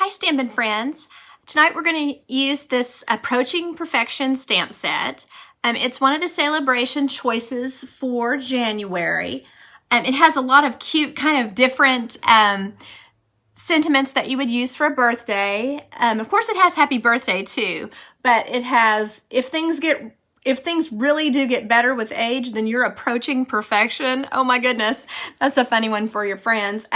Hi Stampin' friends. Tonight we're going to use this Approaching Perfection stamp set. It's one of the Sale-A-Bration choices for January. It has a lot of cute kind of different sentiments that you would use for a birthday. Of course it has happy birthday too, but it has if things really do get better with age, then you're approaching perfection. Oh my goodness, that's a funny one for your friends.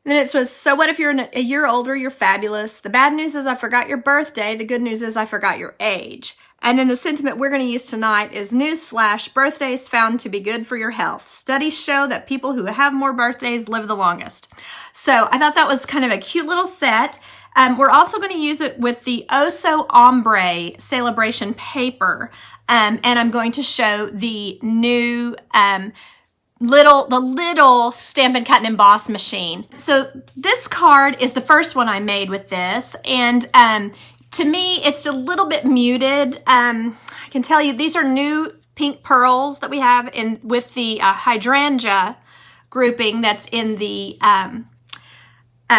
Then it was, so what if you're a year older, you're fabulous. The bad news is I forgot your birthday. The good news is I forgot your age. And then the sentiment we're going to use tonight is newsflash, birthdays found to be good for your health. Studies show that people who have more birthdays live the longest. So I thought that was kind of a cute little set. We're also going to use it with the Oh SO Ombre Sale-A-Bration paper. And I'm going to show the new little Stampin' Cut and Emboss machine. So this card is the first one I made with this, and to me it's a little bit muted. I can tell you these are new pink pearls that we have in with the hydrangea grouping that's in the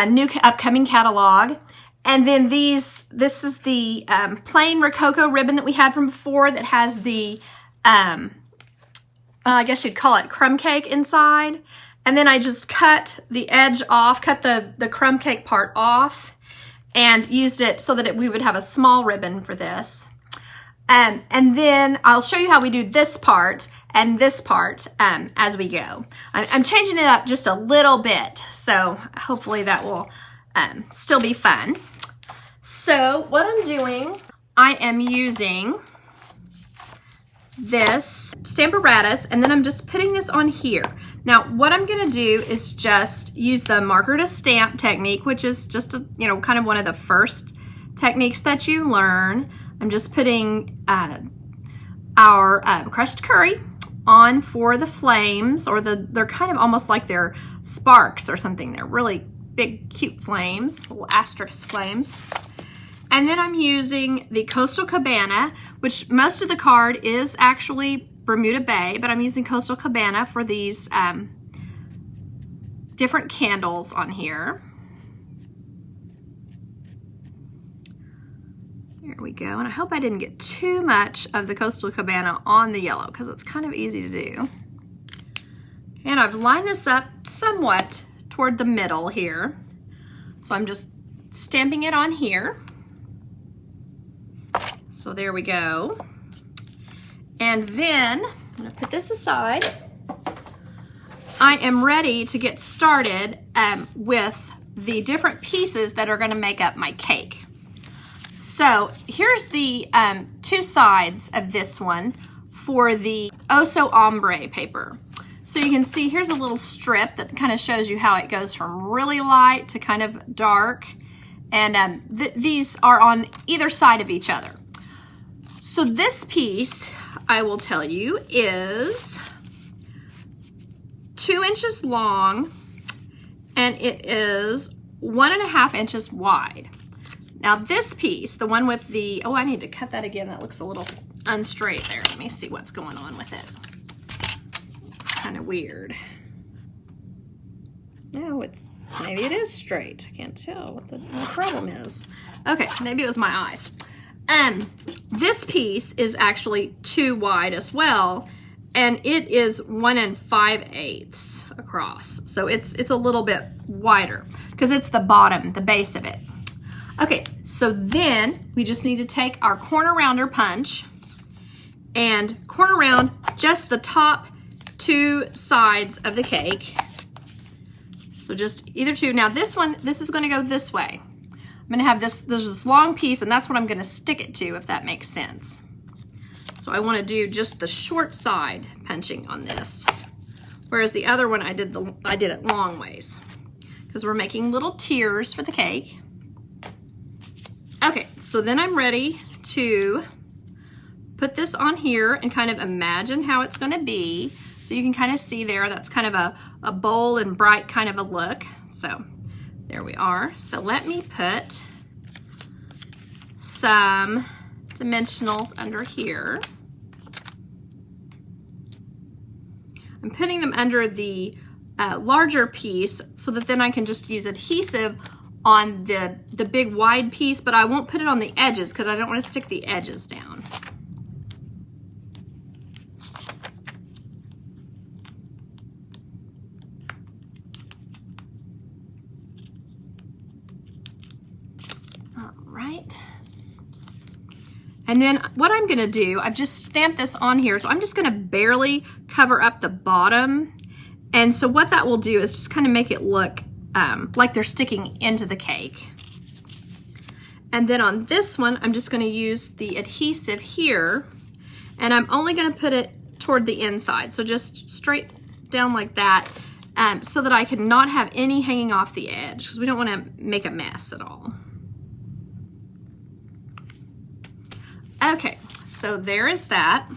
new upcoming catalog. And then this is the plain Rococo ribbon that we had from before that has the I guess you'd call it crumb cake inside. And then I just cut the edge off, cut the crumb cake part off, and used it so that we would have a small ribbon for this. And then I'll show you how we do this part and this part as we go. I'm changing it up just a little bit, so hopefully that will still be fun. So what I'm doing, I am using this Stamparatus, and then I'm just putting this on here. Now what I'm going to do is just use the marker to stamp technique, which is just kind of one of the first techniques that you learn. I'm just putting our crushed curry on for the flames, or they're kind of almost like they're sparks or something. They're really big cute flames, little asterisk flames. And then I'm using the Coastal Cabana, which most of the card is actually Bermuda Bay, but I'm using Coastal Cabana for these different candles on here. There we go. And I hope I didn't get too much of the Coastal Cabana on the yellow, because it's kind of easy to do. And I've lined this up somewhat toward the middle here. So I'm just stamping it on here. So there we go. And then I'm going to put this aside. I am ready to get started with the different pieces that are going to make up my cake. So here's the two sides of this one for the Oh SO Ombre paper. So you can see here's a little strip that kind of shows you how it goes from really light to kind of dark. And these are on either side of each other. So this piece, I will tell you, is 2 inches long, and it is 1.5 inches wide. Now this piece, the one with the, I need to cut that again. That looks a little unstraight there. Let me see what's going on with it. It's kind of weird. No, maybe it is straight. I can't tell what the problem is. Okay, maybe it was my eyes. This piece is actually too wide as well, and it is 1 5/8 across. So it's a little bit wider because it's the bottom, the base of it. Okay, so then we just need to take our corner rounder punch and corner round just the top 2 sides of the cake. So just either two. Now this is going to go this way. I'm going to have there's this long piece, and that's what I'm going to stick it to, if that makes sense. So I want to do just the short side punching on this, whereas the other one I did it long ways, because we're making little tiers for the cake. Okay, so then I'm ready to put this on here and kind of imagine how it's going to be. So you can kind of see there, that's kind of a bold and bright kind of a look. So there we are. So let me put some dimensionals under here. I'm putting them under the larger piece so that then I can just use adhesive on the big wide piece, but I won't put it on the edges because I don't want to stick the edges down. All right. And then what I'm going to do, I've just stamped this on here, so I'm just going to barely cover up the bottom. And so what that will do is just kind of make it look like they're sticking into the cake. And then on this one, I'm just going to use the adhesive here, and I'm only going to put it toward the inside, so just straight down like that, so that I can not have any hanging off the edge, because we don't want to make a mess at all. Okay, so there is that.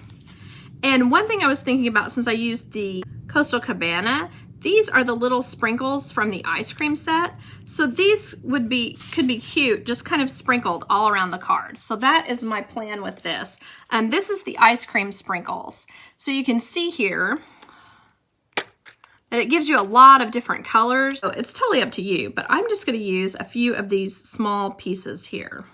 And one thing I was thinking about, since I used the Coastal Cabana, these are the little sprinkles from the ice cream set. So these could be cute, just kind of sprinkled all around the card. So that is my plan with this. This is the ice cream sprinkles. So you can see here that it gives you a lot of different colors. So it's totally up to you, but I'm just going to use a few of these small pieces here.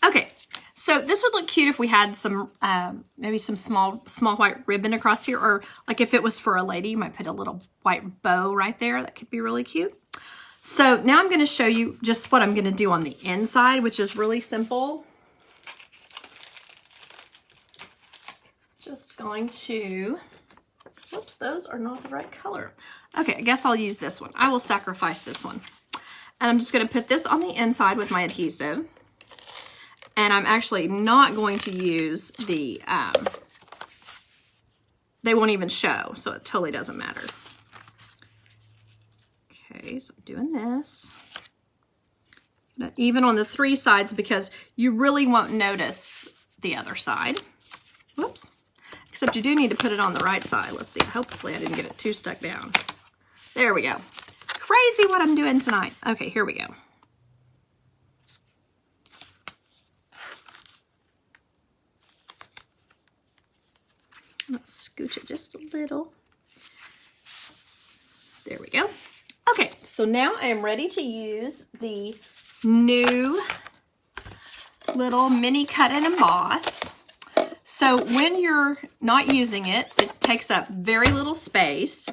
Okay, so this would look cute if we had some, maybe some small white ribbon across here, or like if it was for a lady, you might put a little white bow right there. That could be really cute. So now I'm going to show you just what I'm going to do on the inside, which is really simple. Just going to, whoops, those are not the right color. Okay, I guess I'll use this one. I will sacrifice this one. And I'm just going to put this on the inside with my adhesive. And I'm actually not going to use the, they won't even show, so it totally doesn't matter. Okay, so I'm doing this. Even on the 3 sides, because you really won't notice the other side. Whoops. Except you do need to put it on the right side. Let's see, hopefully I didn't get it too stuck down. There we go. Crazy what I'm doing tonight. Okay, here we go. Let's scooch it just a little. There we go. Okay, so now I am ready to use the new little mini cut and emboss. So when you're not using it, it takes up very little space.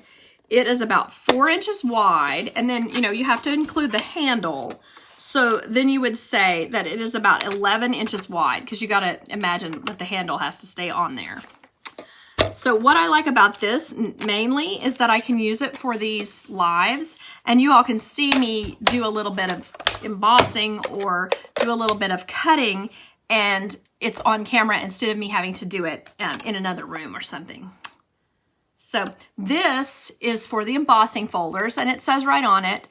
It is about 4 inches wide, and then, you know, you have to include the handle. So then you would say that it is about 11 inches wide, because you got to imagine that the handle has to stay on there. So what I like about this mainly is that I can use it for these lives, and you all can see me do a little bit of embossing or do a little bit of cutting, and it's on camera instead of me having to do it in another room or something. So this is for the embossing folders, and it says right on it,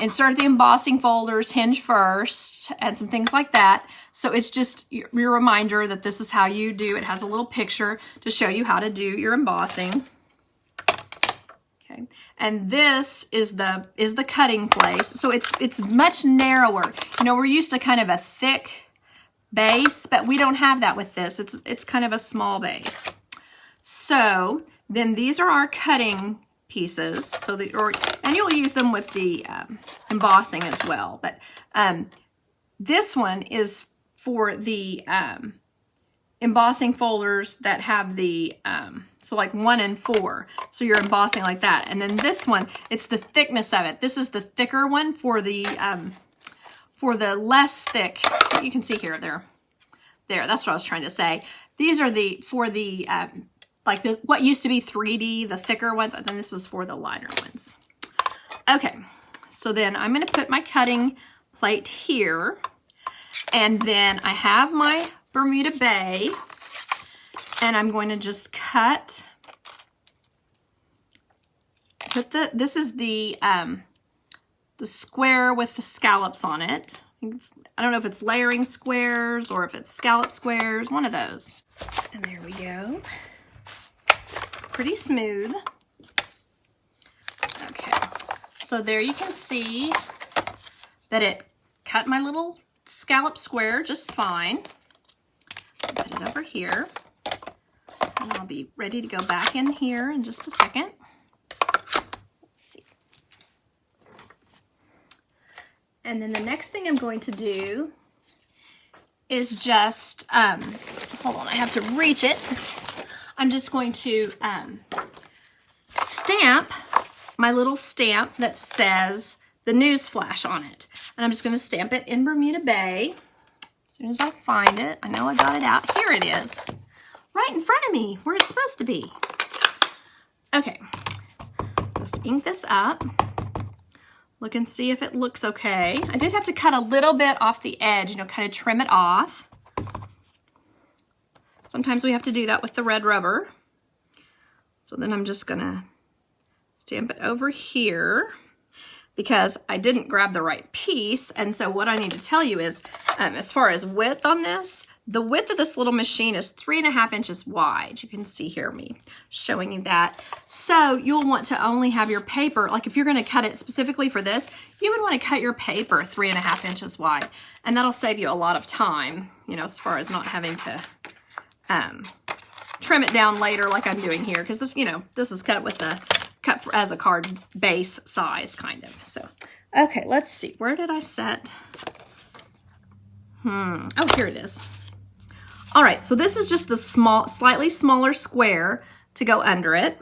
insert the embossing folders, hinge first, and some things like that. So it's just your reminder that this is how you do. It has a little picture to show you how to do your embossing. Okay, and this is the cutting place. So it's much narrower. You know, we're used to kind of a thick base, but we don't have that with this. It's kind of a small base. So then these are our cutting pieces. So and you'll use them with the embossing as well. But this one is for the embossing folders that have the so like 1 and 4. So you're embossing like that. And then this one, it's the thickness of it. This is the thicker one for the less thick. So you can see here, there. That's what I was trying to say. These are for the like what used to be 3D, the thicker ones, and then this is for the lighter ones. Okay, so then I'm going to put my cutting plate here, and then I have my Bermuda Bay, And I'm going to just this is the square with the scallops on it. I don't know if it's layering squares or if it's scallop squares, one of those. And there we go. Pretty smooth. Okay, so there you can see that it cut my little scallop square just fine. Put it over here. And I'll be ready to go back in here in just a second. Let's see. And then the next thing I'm going to do is just, hold on, I have to reach it. I'm just going to stamp my little stamp that says the news flash on it. And I'm just going to stamp it in Bermuda Bay. As soon as I find it, I know I got it out. Here it is, right in front of me, where it's supposed to be. Okay, just ink this up. Look and see if it looks okay. I did have to cut a little bit off the edge, kind of trim it off. Sometimes we have to do that with the red rubber. So then I'm just gonna stamp it over here because I didn't grab the right piece. And so what I need to tell you is, as far as width on this, the width of this little machine is 3.5 inches wide. You can see here me showing you that. So you'll want to only have your paper, like if you're gonna cut it specifically for this, you would wanna cut your paper 3.5 inches wide. And that'll save you a lot of time, as far as not having to trim it down later like I'm doing here. Because this, this is cut with the as a card base size kind of. So, okay, let's see. Where did I set? Oh, here it is. All right, so this is just the slightly smaller square to go under it.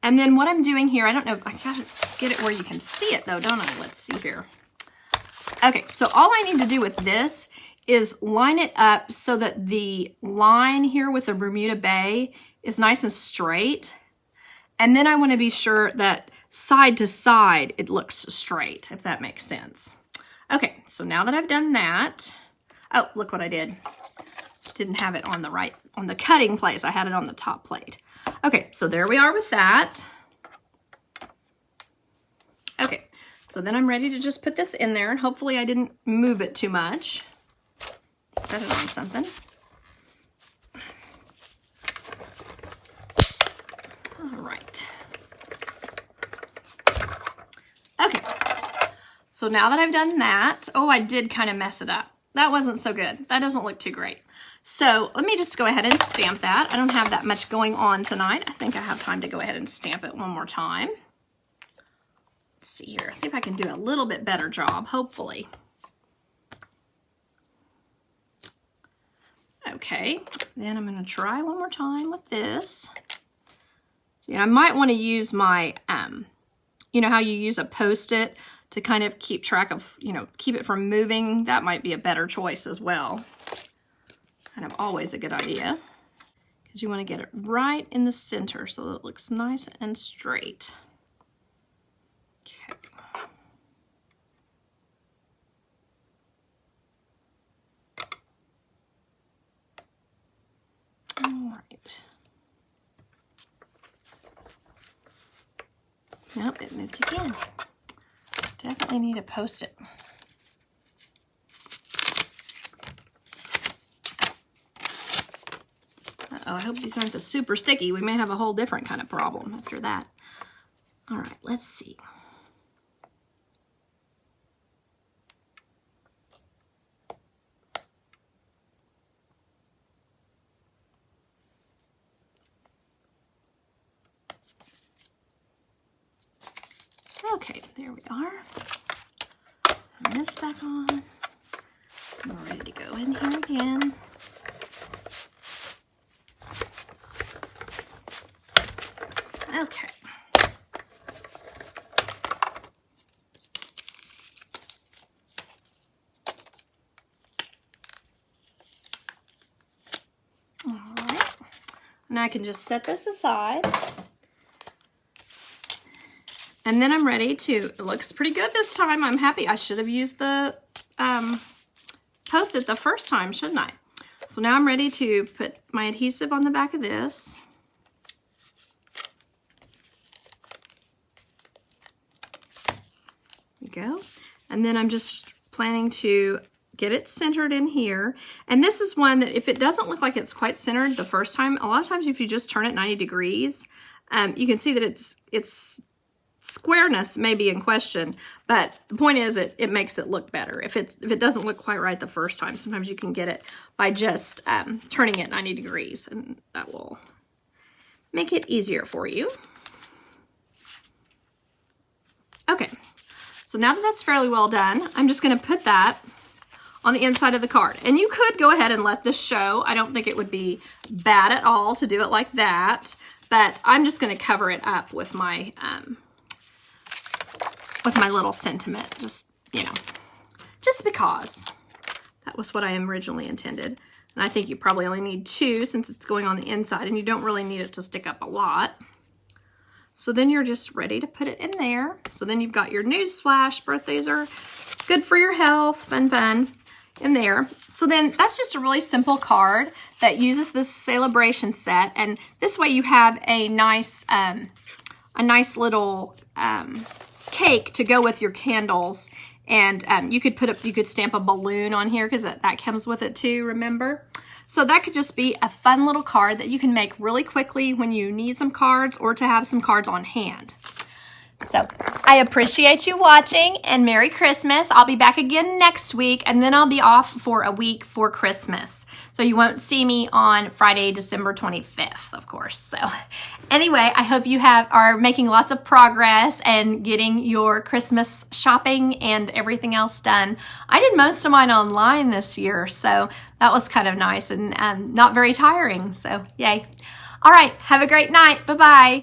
And then what I'm doing here, I don't know, I gotta get it where you can see it though, don't I? Let's see here. Okay, so all I need to do with this is line it up so that the line here with the Bermuda Bay is nice and straight. And then I want to be sure that side to side it looks straight, if that makes sense. Okay, so now that I've done that, oh, look what I did. Didn't have it on the cutting place. I had it on the top plate. Okay, so there we are with that. Okay, so then I'm ready to just put this in there, and hopefully I didn't move it too much. Set it on something. All right. Okay. So now that I've done that, oh, I did kind of mess it up. That wasn't so good. That doesn't look too great. So let me just go ahead and stamp that. I don't have that much going on tonight. I think I have time to go ahead and stamp it one more time. Let's see here. See if I can do a little bit better job, hopefully. Okay, then I'm going to try one more time with this. See, I might want to use my, you know how you use a Post-it to kind of keep track of, keep it from moving? That might be a better choice as well. Kind of always a good idea. Because you want to get it right in the center so that it looks nice and straight. Okay. All right. Nope, it moved again. Definitely need a Post-it. Uh-oh, I hope these aren't the super sticky. We may have a whole different kind of problem after that. All right, let's see. Okay, there we are. Turn this back on. We're ready to go in here again. Okay. All right. Now I can just set this aside. And then I'm ready to, it looks pretty good this time. I'm happy. I should have used the Post-it the first time, shouldn't I? So now I'm ready to put my adhesive on the back of this. There you go. And then I'm just planning to get it centered in here. And this is one that if it doesn't look like it's quite centered the first time, a lot of times if you just turn it 90 degrees, you can see that its squareness may be in question, but the point is it makes it look better. If it doesn't look quite right the first time, sometimes you can get it by just turning it 90 degrees, and that will make it easier for you. Okay, so now that that's fairly well done, I'm just going to put that on the inside of the card. And you could go ahead and let this show. I don't think it would be bad at all to do it like that, but I'm just going to cover it up with my little sentiment, just, you know, just because. That was what I originally intended. And I think you probably only need 2 since it's going on the inside, and you don't really need it to stick up a lot. So then you're just ready to put it in there. So then you've got your newsflash, birthdays are good for your health, fun, in there. So then that's just a really simple card that uses this Sale-A-Bration set, and this way you have a nice little cake to go with your candles. And you could stamp a balloon on here because that comes with it too, remember? So that could just be a fun little card that you can make really quickly when you need some cards or to have some cards on hand. So I appreciate you watching, and Merry Christmas. I'll be back again next week, and then I'll be off for a week for Christmas. So you won't see me on Friday, December 25th, of course. So anyway, I hope you are making lots of progress and getting your Christmas shopping and everything else done. I did most of mine online this year, so that was kind of nice and not very tiring. So yay. All right, have a great night. Bye-bye.